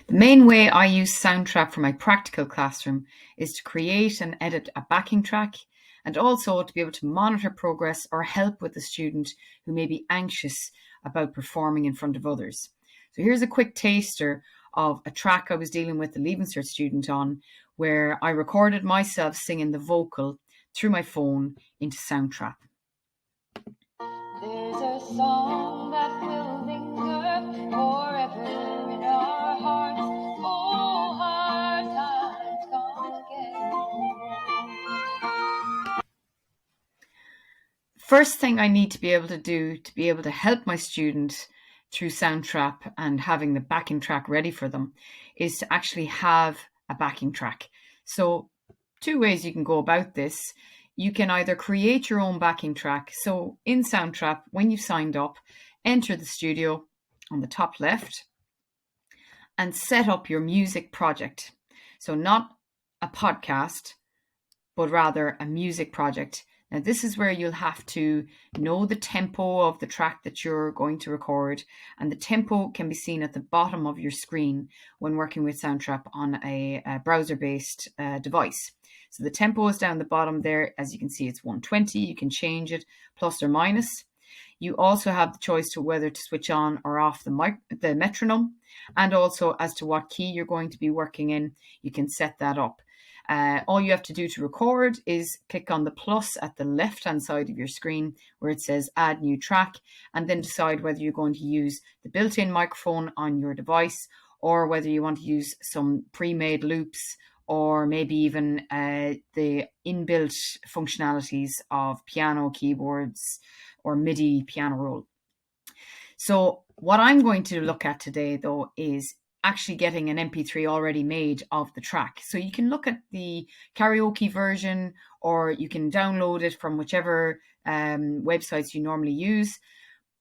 The main way I use Soundtrap for my practical classroom is to create and edit a backing track, and also to be able to monitor progress or help with a student who may be anxious about performing in front of others. So here's a quick taster of a track I was dealing with the Leaving Cert student on, where I recorded myself singing the vocal through my phone into Soundtrap. There's a song that will linger forever in our hearts. Oh, hard times come again. First thing I need to be able to do to be able to help my student through Soundtrap and having the backing track ready for them is to actually have a backing track. So two ways you can go about this. You can either create your own backing track. So in Soundtrap, when you've signed up, enter the studio on the top left and set up your music project. So not a podcast, but rather a music project. Now, this is where you'll have to know the tempo of the track that you're going to record, and the tempo can be seen at the bottom of your screen when working with Soundtrap on a browser-based device. So the tempo is down the bottom there. As you can see, it's 120. You can change it plus or minus. You also have the choice to whether to switch on or off the metronome, and also as to what key you're going to be working in. You can set that up. All you have to do to record is click on the plus at the left-hand side of your screen where it says add new track, and then decide whether you're going to use the built-in microphone on your device or whether you want to use some pre-made loops or maybe even the inbuilt functionalities of piano keyboards or MIDI piano roll. So what I'm going to look at today, though, is actually getting an MP3 already made of the track. So you can look at the karaoke version, or you can download it from whichever websites you normally use.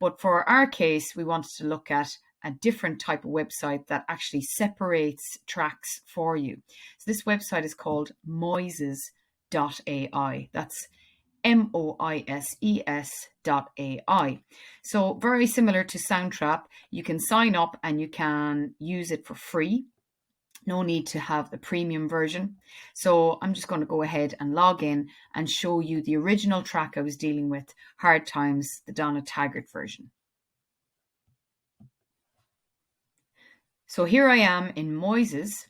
But for our case, we wanted to look at a different type of website that actually separates tracks for you. So this website is called moises.ai. That's moises.ai. So very similar to Soundtrap, you can sign up and you can use it for free. No need to have the premium version. So I'm just going to go ahead and log in and show you the original track I was dealing with, Hard Times, the Donna Taggart version. So here I am in moises.ai.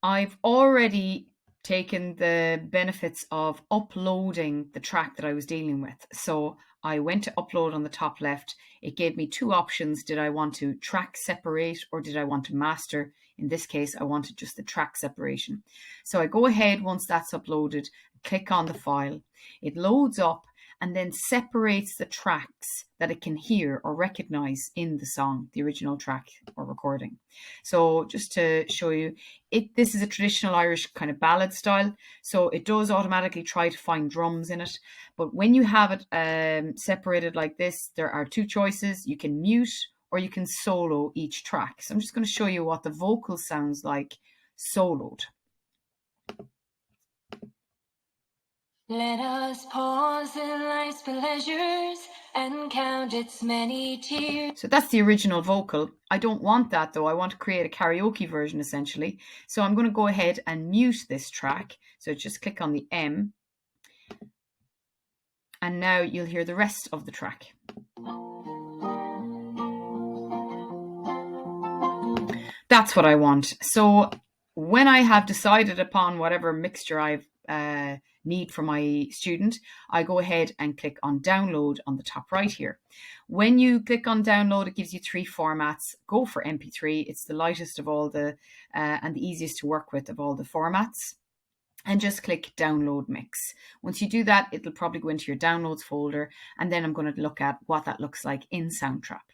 I've already taken the benefits of uploading the track that I was dealing with. So I went to upload on the top left. It gave me two options. Did I want to track separate or did I want to master? In this case, I wanted just the track separation. So I go ahead once that's uploaded, click on the file. It loads up and then separates the tracks that it can hear or recognize in the song, the original track or recording. So just to show you, this is a traditional Irish kind of ballad style. So it does automatically try to find drums in it. But when you have it separated like this, there are two choices. You can mute or you can solo each track. So I'm just going to show you what the vocal sounds like soloed. Let us pause in life's pleasures and count its many tears. So that's the original vocal. I don't want that though. I want to create a karaoke version essentially. So I'm going to go ahead and mute this track. So just click on the M. And now you'll hear the rest of the track. That's what I want. So when I have decided upon whatever mixture I've need for my student, I go ahead and click on download on the top right here. When you click on download, it gives you three formats. Go for MP3. It's the lightest of all the and the easiest to work with of all the formats. And just click download mix. Once you do that, it'll probably go into your downloads folder, and then I'm going to look at what that looks like in Soundtrap.